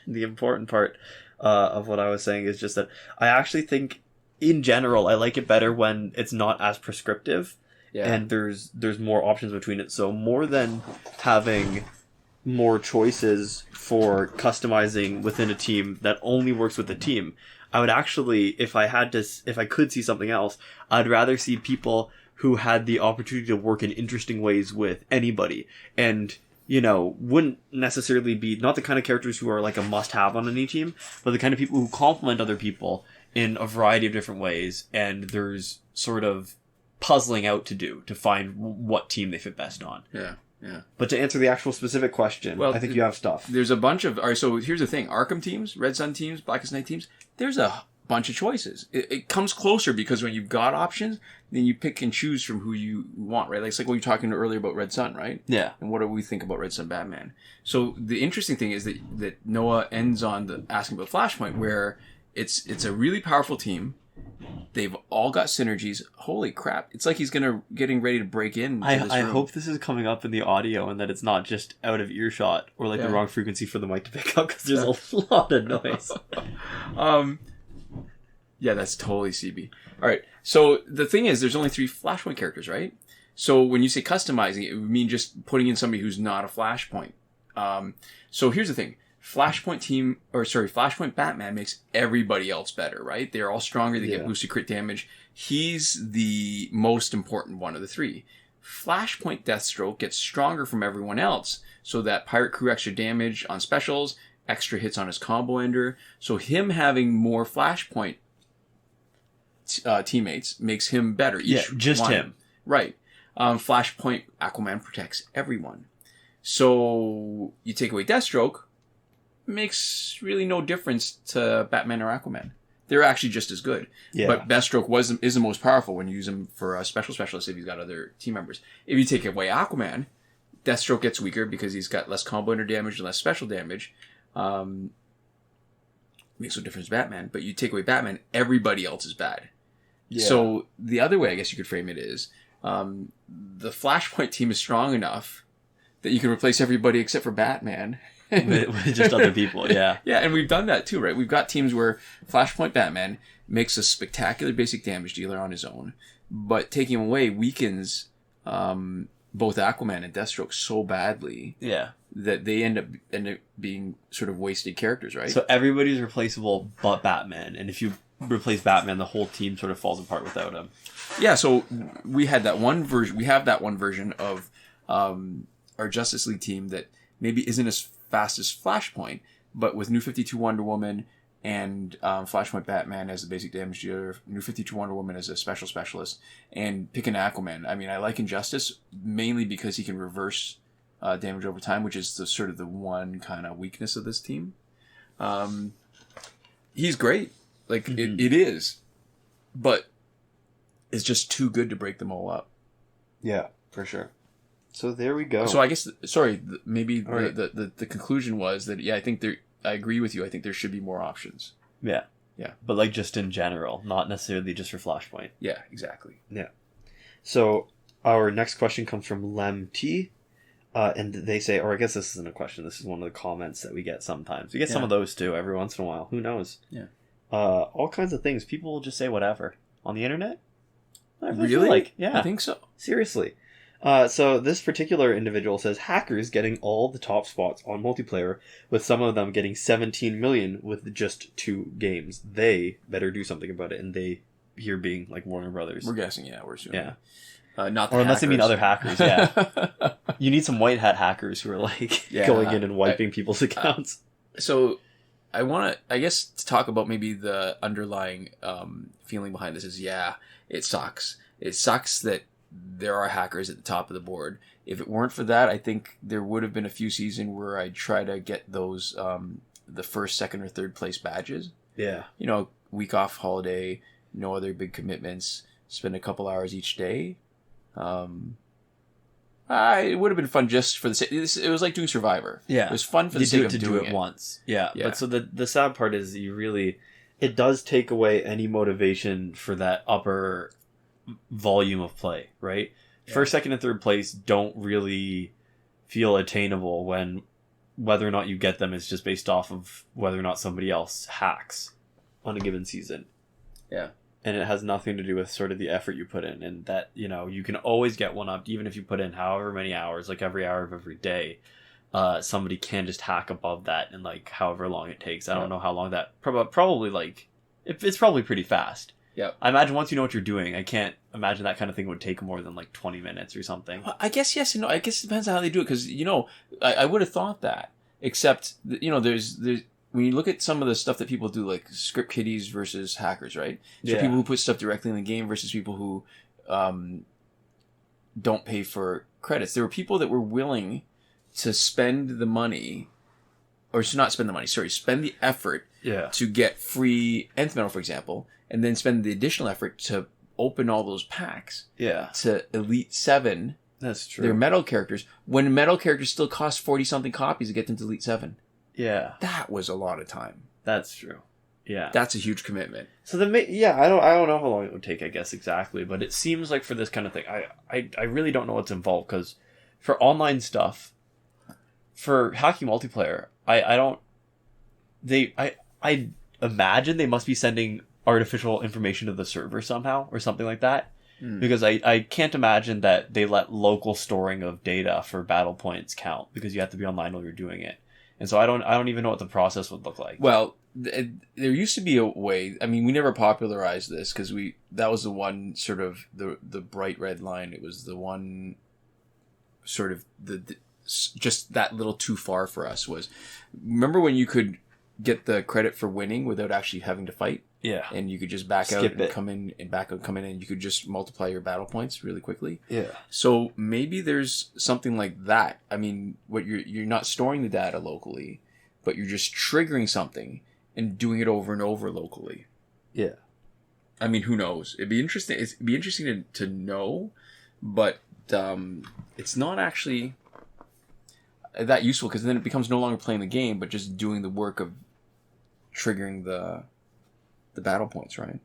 The important part of what I was saying is just that I actually think, in general, I like it better when it's not as prescriptive, and there's more options between it. So more than having more choices for customizing within a team that only works with the team, I would actually, if I could see something else, I'd rather see people who had the opportunity to work in interesting ways with anybody, and wouldn't necessarily be not the kind of characters who are like a must-have on any team, but the kind of people who complement other people in a variety of different ways, and there's sort of puzzling out to do to find what team they fit best on. Yeah. But to answer the actual specific question, well, I think you have stuff. There's a bunch of... All right, so here's the thing. Arkham teams, Red Sun teams, Blackest Night teams, there's a bunch of choices. It comes closer because when you've got options, then you pick and choose from who you want, right? Like, it's like what you were talking earlier about Red Sun, right? Yeah. And what do we think about Red Sun Batman? So the interesting thing is that Noah ends on asking about Flashpoint, where it's a really powerful team. They've all got synergies. Holy crap. It's like he's getting ready to break in. I hope this is coming up in the audio and that it's not just out of earshot or like the wrong frequency for the mic to pick up, because there's a lot of noise. Yeah, that's totally CB. All right. So the thing is, there's only 3 Flashpoint characters, right? So when you say customizing, it would mean just putting in somebody who's not a Flashpoint. So here's the thing. Flashpoint Batman makes everybody else better, right? They're all stronger. They get boosted crit damage. He's the most important one of the 3. Flashpoint Deathstroke gets stronger from everyone else, so that Pirate Crew extra damage on specials, extra hits on his combo ender. So him having more Flashpoint teammates makes him better. Him. Right. Flashpoint Aquaman protects everyone. So you take away Deathstroke, makes really no difference to Batman or Aquaman. They're actually just as good. Yeah. But Deathstroke is the most powerful when you use him for a specialist if he's got other team members. If you take away Aquaman, Deathstroke gets weaker because he's got less combo under damage and less special damage. Makes no difference to Batman. But you take away Batman, everybody else is bad. Yeah. So the other way I guess you could frame it is the Flashpoint team is strong enough that you can replace everybody except for Batman. with just other people, yeah. Yeah, and we've done that too, right? We've got teams where Flashpoint Batman makes a spectacular basic damage dealer on his own, but taking him away weakens both Aquaman and Deathstroke so badly that they end up being sort of wasted characters, right? So everybody's replaceable but Batman, and if you replace Batman, the whole team sort of falls apart without him. Yeah, so we have that one version of our Justice League team that maybe isn't as fast as Flashpoint, but with New 52 Wonder Woman and Flashpoint Batman as the basic damage dealer, New 52 Wonder Woman as a specialist, and pick an Aquaman. I mean, I like Injustice mainly because he can reverse damage over time, which is the one kind of weakness of this team. He's great. Like, it is. But it's just too good to break them all up. Yeah, for sure. So there we go. So I guess, maybe the conclusion was that, I think I agree with you. I think there should be more options. Yeah. Yeah. But like just in general, not necessarily just for Flashpoint. Yeah, exactly. Yeah. So our next question comes from Lem T. And they say, or I guess this isn't a question. This is one of the comments that we get sometimes. We get some of those too every once in a while. Who knows? Yeah. All kinds of things. People will just say whatever on the internet. Really? Yeah. I think so. Seriously. So this particular individual says hackers getting all the top spots on multiplayer, with some of them getting 17 million with just 2 games. They better do something about it, and they here being like Warner Brothers. We're guessing, we're assuming. Yeah. Not the or unless hackers. they mean other hackers, yeah. You need some white hat hackers who are like going in and wiping people's accounts. So I want to, I guess, to talk about maybe the underlying feeling behind this is, it sucks. It sucks that there are hackers at the top of the board. If it weren't for that, I think there would have been a few seasons where I'd try to get those, the first, second, or third place badges. Yeah. Week off holiday, no other big commitments, spend a couple hours each day. It would have been fun just for the sake. It was like doing Survivor. Yeah. It was fun for the sake of doing it. Do it once. Yeah. But so the sad part is it does take away any motivation for that upper volume of play, right? Yeah. First, second, and third place don't really feel attainable when whether or not you get them is just based off of whether or not somebody else hacks on a given season. Yeah. And it has nothing to do with sort of the effort you put in, and that, you know, you can always get one up even if you put in however many hours, like every hour of every day. Somebody can just hack above that in like however long it takes. I don't know how long that probably like it's probably pretty fast. Yeah. I imagine once you know what you're doing, I can't imagine that kind of thing would take more than like 20 minutes or something. I guess yes and no. I guess it depends on how they do it, because, you know, I would have thought that, except, you know, there's when you look at some of the stuff that people do, like script kiddies versus hackers, right? So people who put stuff directly in the game versus people who don't pay for credits. There were people that were willing to spend the money, or to not spend the money, spend the effort to get free Nth Metal, for example, and then spend the additional effort to open all those packs to Elite 7. That's true. Their metal characters, when metal characters still cost 40-something copies to get them to Elite 7. Yeah. That was a lot of time. That's true. Yeah. That's a huge commitment. So I don't know how long it would take, I guess, exactly, but it seems like for this kind of thing, I really don't know what's involved, because for online stuff, for hacking multiplayer, I imagine they must be sending artificial information to the server somehow or something like that. Because I can't imagine that they let local storing of data for battle points count, because you have to be online while you're doing it. And so I don't even know what the process would look like. Well, there used to be a way. I mean, we never popularized this because that was the one sort of the bright red line. It was the one sort of just that little too far for us. Was, remember when you could get the credit for winning without actually having to fight? Yeah. And you could just back out and come in, and you could just multiply your battle points really quickly. Yeah. So maybe there's something like that. I mean, what you're not storing the data locally, but you're just triggering something and doing it over and over locally. Yeah. I mean, who knows? It'd be interesting. It'd be interesting to know, but it's not actually that useful, because then it becomes no longer playing the game, but just doing the work of triggering the battle points, right?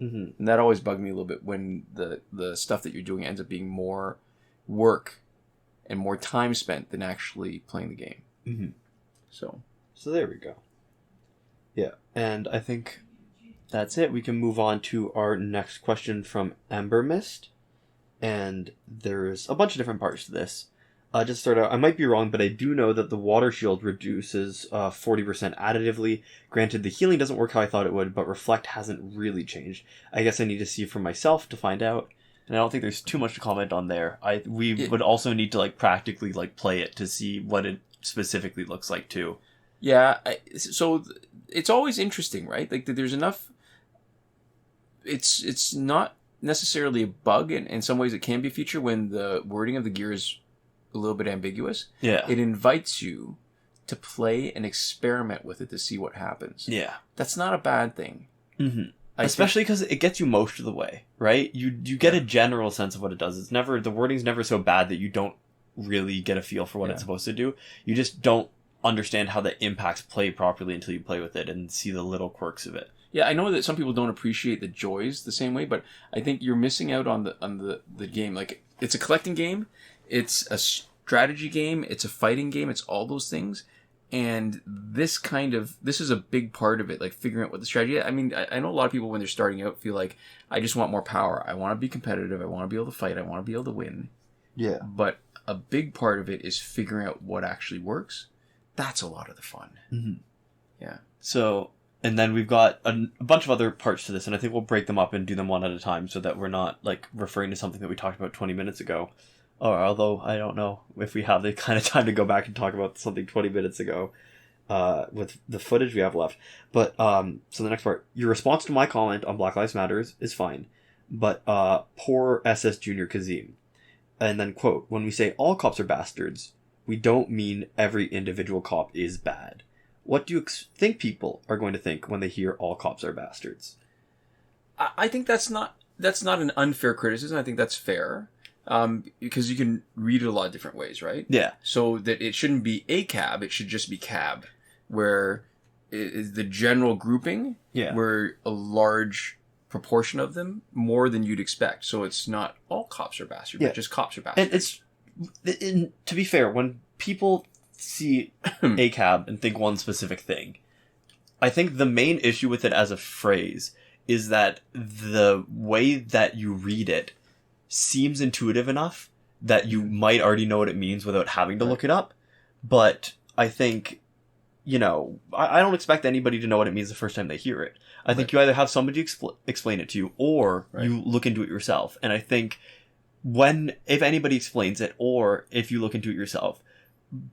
Mm-hmm. And that always bugged me a little bit when the stuff that you're doing ends up being more work and more time spent than actually playing the game. Mm-hmm. So there we go. Yeah, and I think that's it. We can move on to our next question from Ember Mist, and there's a bunch of different parts to this. Just to start out, I might be wrong, but I do know that the water shield reduces 40% additively. Granted, the healing doesn't work how I thought it would, but reflect hasn't really changed. I guess I need to see for myself to find out, and I don't think there's too much to comment on there. We would also need to practically play it to see what it specifically looks like too. Yeah, so it's always interesting, right? Like, there's enough. It's not necessarily a bug, and in some ways it can be a feature when the wording of the gear is a little bit ambiguous. Yeah. It invites you to play and experiment with it to see what happens. Yeah. That's not a bad thing. Mm-hmm. Especially because it gets you most of the way, right? You get a general sense of what it does. The wording's never so bad that you don't really get a feel for what it's supposed to do. You just don't understand how that impacts play properly until you play with it and see the little quirks of it. Yeah, I know that some people don't appreciate the joys the same way, but I think you're missing out on the game. Like, it's a collecting game. It's a strategy game. It's a fighting game. It's all those things. And this is a big part of it, like figuring out what the strategy is. I mean, I know a lot of people when they're starting out feel like, I just want more power. I want to be competitive. I want to be able to fight. I want to be able to win. Yeah. But a big part of it is figuring out what actually works. That's a lot of the fun. Mm-hmm. Yeah. So, and then we've got a bunch of other parts to this, and I think we'll break them up and do them one at a time so that we're not referring to something that we talked about 20 minutes ago. Or although I don't know if we have the kind of time to go back and talk about something 20 minutes ago with the footage we have left. But so the next part, your response to my comment on Black Lives Matters is fine, but poor SS Junior Kazim. And then, quote, when we say all cops are bastards, we don't mean every individual cop is bad. What do you think people are going to think when they hear all cops are bastards? I think that's not an unfair criticism. I think that's fair. Because you can read it a lot of different ways, right? Yeah. So that it shouldn't be a cab, it should just be cab, where it is the general grouping, where a large proportion of them, more than you'd expect. So it's not all cops are bastards, but just cops are bastards. And to be fair, when people see ACAB and think one specific thing. I think the main issue with it as a phrase is that the way that you read it seems intuitive enough that you might already know what it means without having to look it up. But I think, I don't expect anybody to know what it means the first time they hear it. I think you either have somebody explain it to you, or you look into it yourself. And I think if anybody explains it, or if you look into it yourself,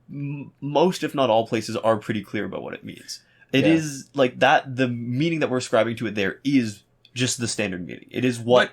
most, if not all, places are pretty clear about what it means. It is like that. The meaning that we're ascribing to it there is just the standard meaning. It is what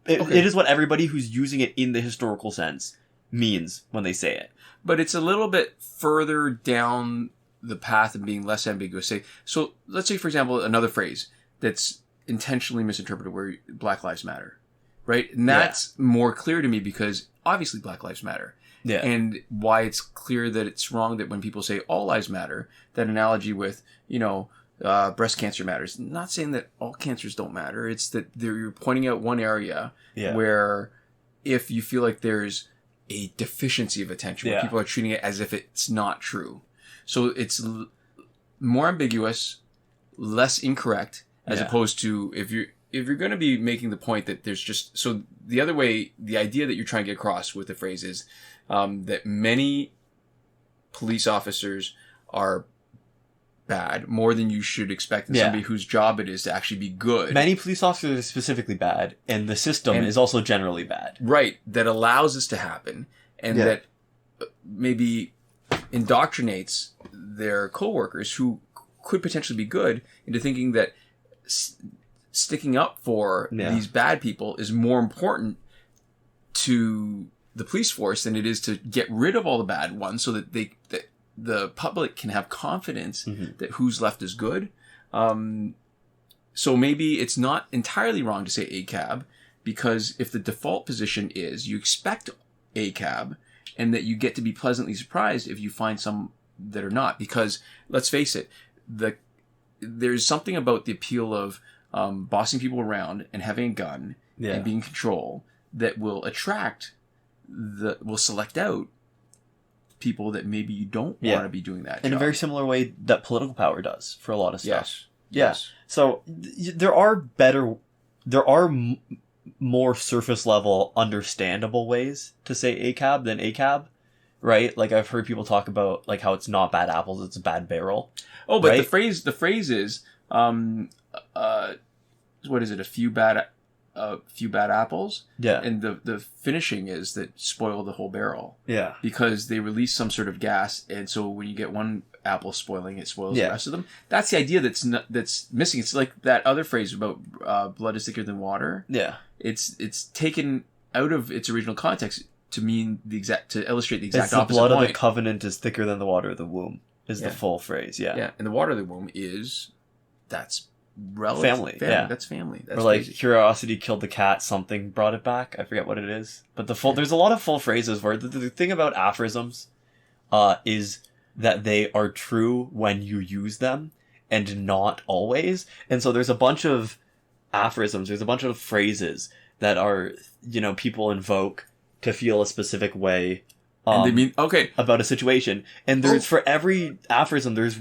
it is what everybody who's using it in the historical sense means when they say it. But it's a little bit further down the path of being less ambiguous. So let's say, for example, another phrase that's intentionally misinterpreted, where Black Lives Matter, right? And that's more clear to me because obviously Black Lives Matter. Yeah. And why it's clear that it's wrong that when people say all lives matter, that analogy with, breast cancer matters. Not saying that all cancers don't matter. It's that you're pointing out one area where if you feel like there's a deficiency of attention, where people are treating it as if it's not true. So it's more ambiguous, less incorrect, as opposed to if you're going to be making the point that there's just... So the other way, the idea that you're trying to get across with the phrase is that many police officers are bad, more than you should expect in somebody whose job it is to actually be good. Many police officers are specifically bad, and the system is also generally bad. Right, that allows this to happen, and that maybe indoctrinates their coworkers who could potentially be good into thinking that sticking up for these bad people is more important to the police force than it is to get rid of all the bad ones, so that the public can have confidence that who's left is good. So maybe it's not entirely wrong to say ACAB, because if the default position is you expect ACAB, and that you get to be pleasantly surprised if you find some that are not. Because let's face it, there's something about the appeal of bossing people around and having a gun and being in control that will will select out people that maybe you don't want to be doing that in job. A very similar way that political power does for a lot of stuff. Yes. So there are more surface level understandable ways to say ACAB than ACAB, right? Like I've heard people talk about like how it's not bad apples, it's a bad barrel. Oh, but right? the phrase is what is it? A few bad apples. Yeah. And the finishing is that spoil the whole barrel. Yeah. Because they release some sort of gas, and so when you get one apple spoiling, it spoils the rest of them. That's the idea that's missing. It's like that other phrase about blood is thicker than water. Yeah. It's taken out of its original context to mean to illustrate the exact opposite point. The blood of the covenant is thicker than the water of the womb is the full phrase. Yeah. Yeah. And the water of the womb that's relative. Family. Yeah. That's family. That's or like crazy. Curiosity killed the cat, something brought it back. I forget what it is. But there's a lot of full phrases where the thing about aphorisms is that they are true when you use them and not always. And so there's a bunch of aphorisms, there's a bunch of phrases that are, people invoke to feel a specific way and they mean about a situation. And there's for every aphorism there's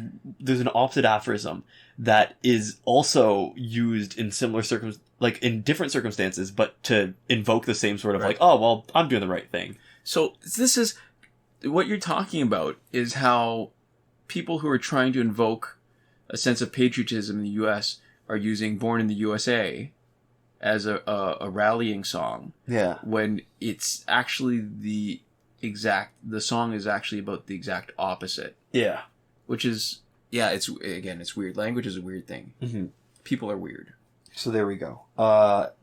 an opposite aphorism that is also used in similar in different circumstances, but to invoke the same sort of I'm doing the right thing. So this is what you're talking about, is how people who are trying to invoke a sense of patriotism in the U.S. are using Born in the USA as a rallying song. Yeah. When it's actually the song is actually about the exact opposite. Yeah. Which is, it's weird. Language is a weird thing. Mm-hmm. People are weird. So there we go.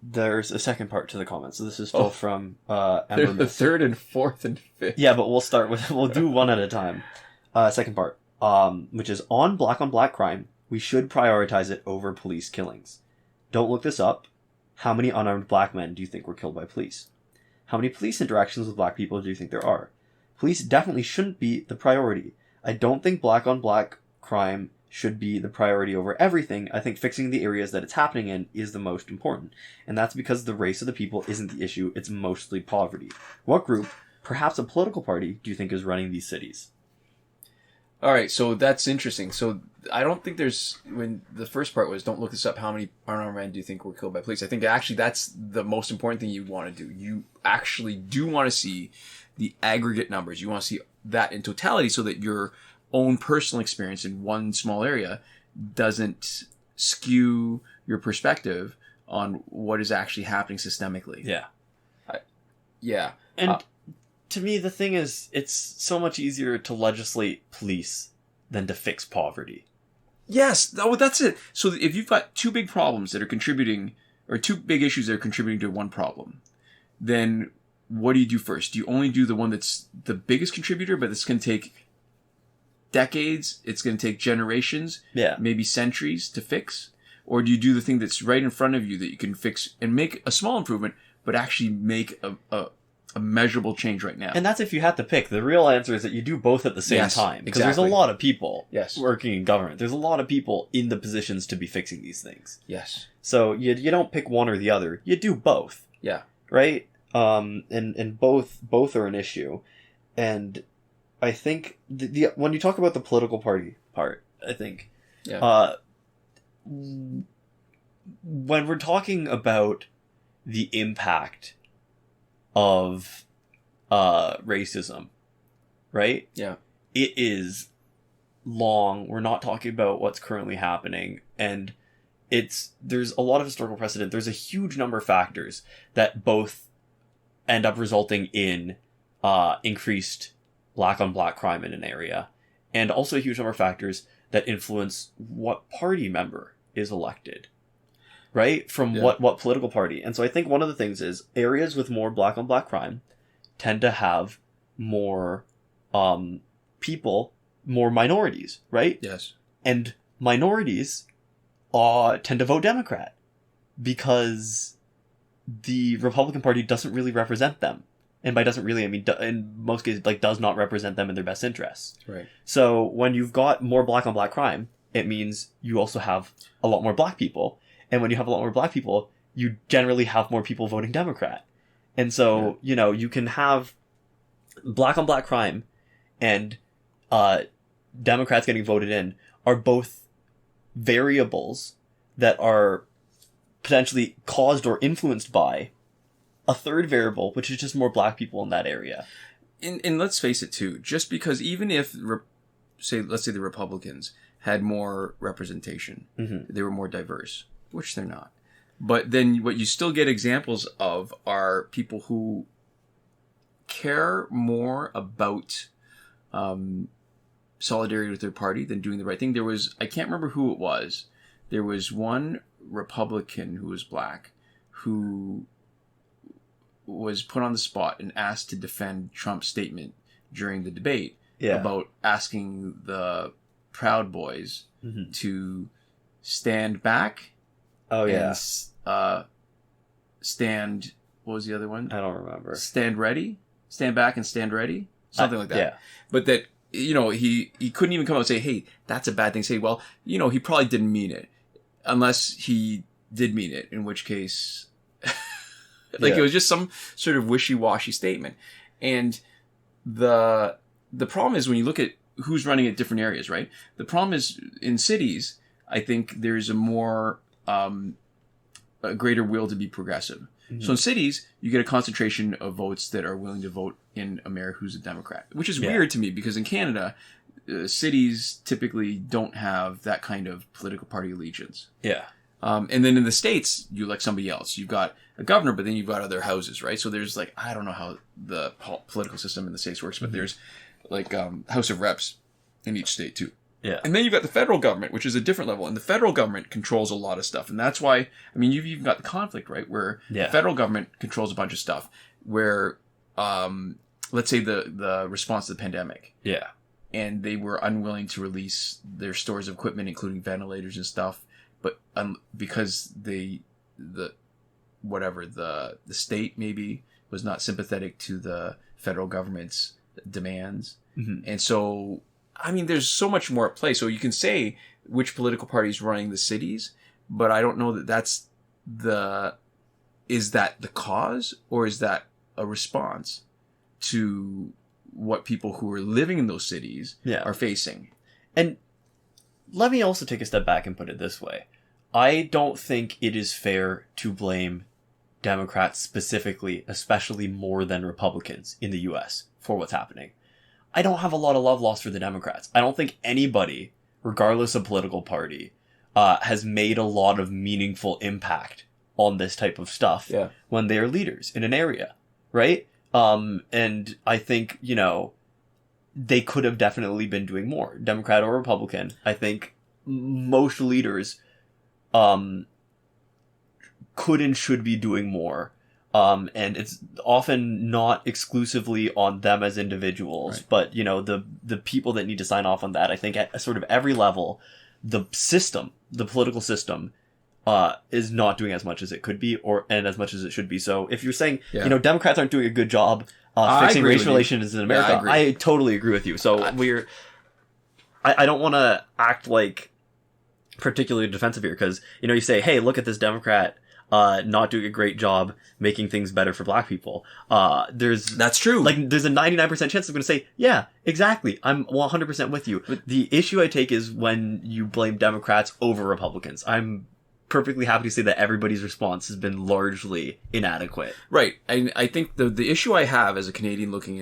There's a second part to the comment. So this is still from Ember. The third and fourth and fifth. Yeah, but we'll do one at a time. Second part, which is on black crime. We should prioritize it over police killings. Don't look this up. How many unarmed black men do you think were killed by police? How many police interactions with black people do you think there are? Police definitely shouldn't be the priority. I don't think black on black crime should be the priority over everything. I think fixing the areas that it's happening in is the most important. And that's because the race of the people isn't the issue, it's mostly poverty. What group, perhaps a political party, do you think is running these cities? All right, so that's interesting. So I don't think there's, when the first part was, don't look this up, how many unarmed men do you think were killed by police? I think actually that's the most important thing you want to do. You actually do want to see the aggregate numbers. You want to see that in totality so that your own personal experience in one small area doesn't skew your perspective on what is actually happening systemically. Yeah. Yeah. And to me, the thing is, it's so much easier to legislate police than to fix poverty. Yes. Oh, that's it. So if you've got two big problems that are contributing, or two big issues that are contributing to one problem, then what do you do first? Do you only do the one that's the biggest contributor, but it's going to take decades, it's going to take generations, maybe centuries to fix? Or do you do the thing that's right in front of you that you can fix and make a small improvement, but actually make a measurable change right now? And that's if you had to pick. The real answer is that you do both at the same time. Because there's a lot of people working in government. There's a lot of people in the positions to be fixing these things. Yes. So you don't pick one or the other. You do both. Yeah. Right? And both are an issue. And I think when you talk about the political party part, I think when we're talking about the impact of racism, right? Yeah. It is long. We're not talking about what's currently happening. And there's a lot of historical precedent. There's a huge number of factors that both end up resulting in increased black on black crime in an area, and also a huge number of factors that influence what party member is elected, right? From what political party. And so I think one of the things is areas with more black on black crime tend to have more people, more minorities, right? Yes. And minorities tend to vote Democrat because the Republican Party doesn't really represent them. And by doesn't really, I mean, in most cases, does not represent them in their best interests. Right. So when you've got more black on black crime, it means you also have a lot more black people. And when you have a lot more black people, you generally have more people voting Democrat. And so, you can have black on black crime and Democrats getting voted in are both variables that are potentially caused or influenced by a third variable, which is just more black people in that area. And let's face it too, just because even if, let's say the Republicans had more representation, they were more diverse, which they're not. But then what you still get examples of are people who care more about solidarity with their party than doing the right thing. I can't remember who it was. There was one Republican who was black who was put on the spot and asked to defend Trump's statement during the debate about asking the Proud Boys to stand back. Oh, and, stand, what was the other one? I don't remember. Stand ready? Stand back and stand ready? Something like that. Yeah. But that, he couldn't even come out and say, hey, that's a bad thing. Say, well, he probably didn't mean it. Unless he did mean it, in which case... it was just some sort of wishy-washy statement. And the problem is when you look at who's running at different areas, right? The problem is in cities, I think there's a greater will to be progressive. Mm-hmm. So in cities, you get a concentration of votes that are willing to vote in a mayor who's a Democrat, which is weird to me because in Canada, cities typically don't have that kind of political party allegiance. Yeah. And then in the States, you elect somebody else. You've got a governor, but then you've got other houses, right? So there's I don't know how the political system in the States works, but there's House of Reps in each state too. Yeah. And then you've got the federal government, which is a different level. And the federal government controls a lot of stuff. And that's why, you've even got the conflict, right? Where the federal government controls a bunch of stuff. Where, let's say the response to the pandemic. Yeah. And they were unwilling to release their stores of equipment, including ventilators and stuff. But because the state maybe was not sympathetic to the federal government's demands. Mm-hmm. And so, there's so much more at play. So you can say which political party is running the cities, but I don't know that is that the cause or is that a response to what people who are living in those cities are facing. And let me also take a step back and put it this way. I don't think it is fair to blame Democrats specifically, especially more than Republicans in the US, for what's happening. I don't have a lot of love lost for the Democrats. I don't think anybody, regardless of political party, has made a lot of meaningful impact on this type of stuff when they are leaders in an area, right? And I think, you know, they could have definitely been doing more, Democrat or Republican. I think most leaders could and should be doing more. And it's often not exclusively on them as individuals, but, you know, the people that need to sign off on that. I think at sort of every level, the political system, is not doing as much as it could be and as much as it should be. So if you're saying, you know, Democrats aren't doing a good job fixing race relations in America, I totally agree with you. So I don't want to act like particularly defensive here because, you know, you say, hey, look at this Democrat not doing a great job making things better for black people. That's true. Like, there's a 99% chance I'm going to say, yeah, exactly. I'm 100% with you. But the issue I take is when you blame Democrats over Republicans. I'm perfectly happy to say that everybody's response has been largely inadequate. Right. I think the issue I have as a Canadian looking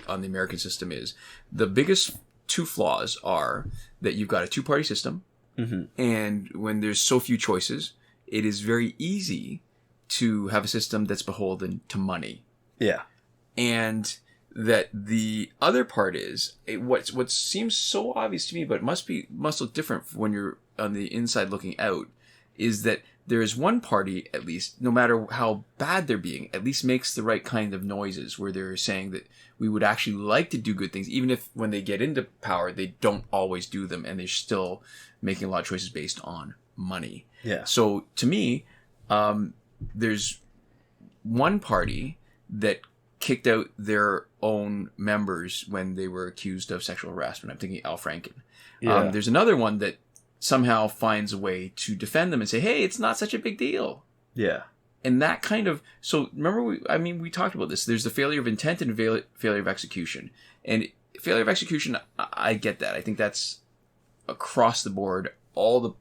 on the American system is the biggest two flaws are that you've got a two-party system, and when there's so few choices, it is very easy to have a system that's beholden to money. Yeah. And that the other part is what seems so obvious to me, but must look different when you're on the inside looking out, is that there is one party, at least, no matter how bad they're being, at least makes the right kind of noises where they're saying that we would actually like to do good things, even if when they get into power, they don't always do them and they're still making a lot of choices based on money. Yeah. So to me, there's one party that kicked out their own members when they were accused of sexual harassment. I'm thinking Al Franken. Yeah. There's another one that somehow finds a way to defend them and say, hey, it's not such a big deal. Yeah. And that kind of, so remember, we talked about this. There's the failure of intent and failure of execution. And failure of execution, I get that. I think that's across the board. All the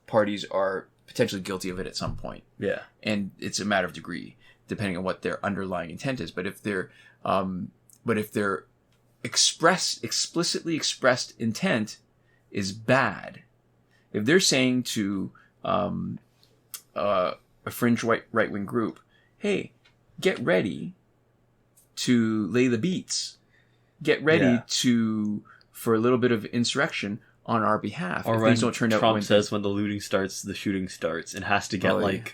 parties are potentially guilty of it at some point. Yeah. And it's a matter of degree, depending on what their underlying intent is. But if their explicitly expressed intent is bad, if they're saying to a fringe right-wing group, hey, get ready to lay the beats, get ready for a little bit of insurrection on our behalf. Or when Trump says when the looting starts, the shooting starts, and has to get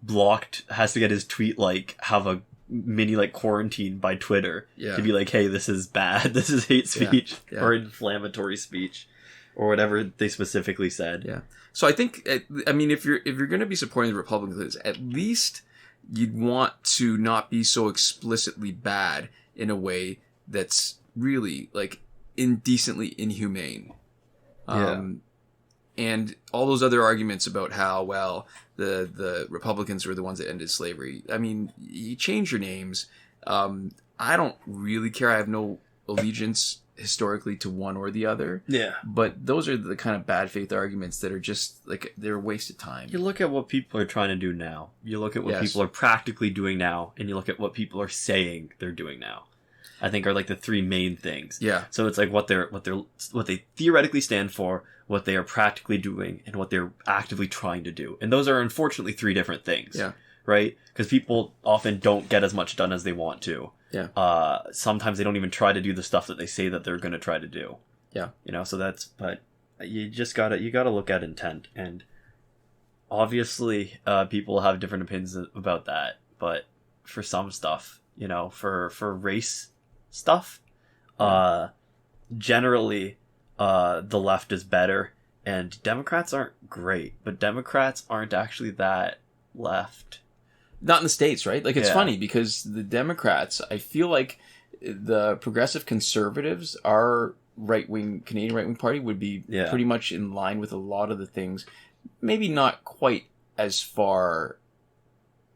blocked, has to get his tweet have a mini quarantine by Twitter to be like, hey, this is bad, this is hate speech or inflammatory speech or whatever they specifically said. Yeah. So I think, if you're going to be supporting the Republicans, at least you'd want to not be so explicitly bad in a way that's really indecently inhumane. And all those other arguments about how, well, the Republicans were the ones that ended slavery. I mean, you change your names. I don't really care. I have no allegiance historically to one or the other. Yeah. But those are the kind of bad faith arguments that are just they're a waste of time. You look at what people are trying to do now. You look at what people are practically doing now, and you look at what people are saying they're doing now. I think are the three main things. Yeah. So it's what they theoretically stand for, what they are practically doing, and what they're actively trying to do. And those are unfortunately three different things. Yeah. Right? Because people often don't get as much done as they want to. Yeah. Sometimes they don't even try to do the stuff that they say that they're going to try to do. Yeah. But you just gotta look at intent, and obviously, people have different opinions about that. But for some stuff, for race stuff, generally, the left is better, and Democrats aren't great, but Democrats aren't actually that left. Not in the States, right? It's funny because the Democrats, I feel like the progressive conservatives, our Canadian right-wing party, would be pretty much in line with a lot of the things. Maybe not quite as far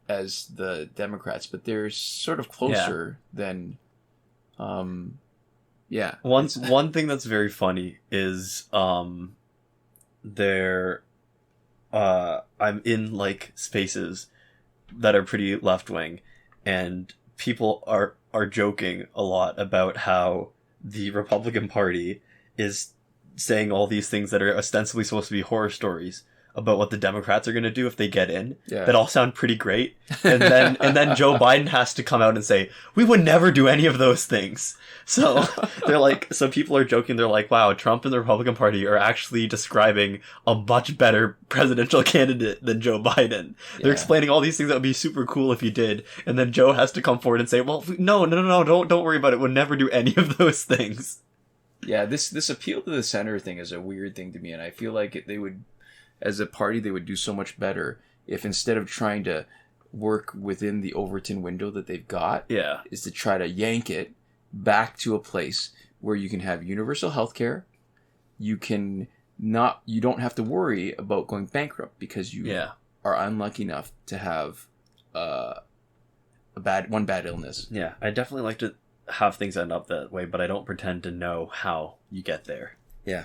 as the Democrats, but they're sort of closer than Yeah. One thing that's very funny is there I'm in like spaces that are pretty left wing, and people are joking a lot about how the Republican Party is saying all these things that are ostensibly supposed to be horror stories about what the Democrats are going to do if they get in. Yeah. That all sound pretty great. And then Joe Biden has to come out and say, we would never do any of those things. So so people are joking. They're like, wow, Trump and the Republican Party are actually describing a much better presidential candidate than Joe Biden. Yeah. They're explaining all these things that would be super cool if you did. And then Joe has to come forward and say, well, no, don't worry about it. We'll never do any of those things. Yeah, this appeal to the center thing is a weird thing to me. And I feel like they would, as a party, they would do so much better if instead of trying to work within the Overton window that they've got, is to try to yank it back to a place where you can have universal health care. You don't have to worry about going bankrupt because you are unlucky enough to have one bad illness. Yeah, I definitely like to have things end up that way, but I don't pretend to know how you get there. Yeah.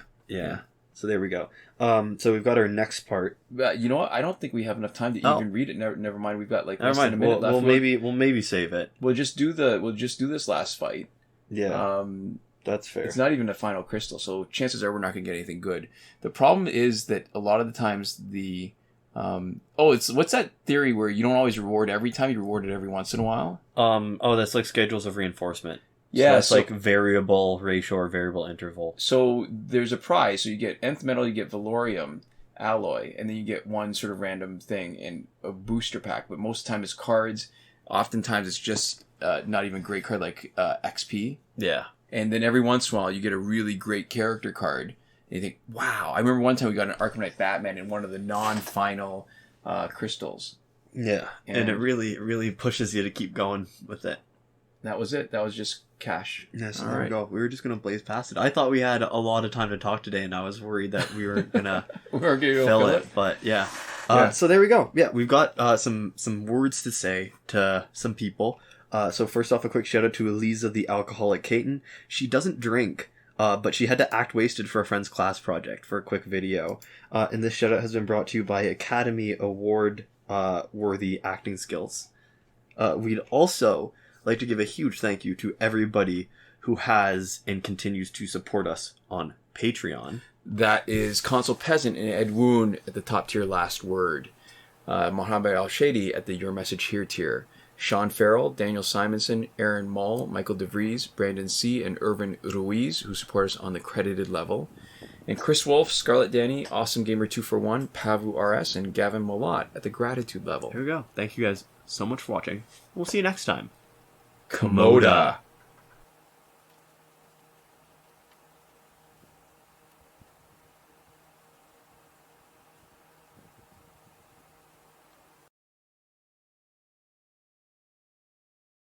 So there we go. So we've got our next part. You know what? I don't think we have enough time to even read it. Never mind. We've got like less than a minute left. We'll maybe save it. We'll just do this last fight. Yeah. That's fair. It's not even a final crystal, so chances are we're not going to get anything good. The problem is that a lot of the times the what's that theory where you don't always reward every time, you reward it every once in a while? That's like schedules of reinforcement. Yeah, so that's like variable ratio or variable interval. So there's a prize. So you get nth metal, you get valorium alloy, and then you get one sort of random thing in a booster pack. But most of the time it's cards. Oftentimes it's just not even a great card like XP. Yeah. And then every once in a while you get a really great character card. And you think, wow. I remember one time we got an Arkham Knight Batman in one of the non-final crystals. Yeah. And it really pushes you to keep going with it. That was it. That was just cash. Yes, there we go. We were just going to blaze past it. I thought we had a lot of time to talk today, and I was worried that we were going to fill it. But yeah. So there we go. Yeah, we've got some words to say to some people. So first off, a quick shout out to Eliza the Alcoholic Caton. She doesn't drink, but she had to act wasted for a friend's class project for a quick video. And this shout out has been brought to you by Academy Award worthy acting skills. We'd also like to give a huge thank you to everybody who has and continues to support us on Patreon. That is Console Peasant and Edwoon at the top tier last word. Mohammed Albshaiti at the Your Message Here tier. Shawn Farrell, Daniel Simonson, Aaron Maule, Michael DeVries, Brandon C., and Irvin Ruiz, who support us on the credited level. And Chris Wolf, Scarlet Danny, Awesome Gamer 241, Pavu RS, and Gavin Molat at the gratitude level. Here we go. Thank you guys so much for watching. We'll see you next time. Komoda.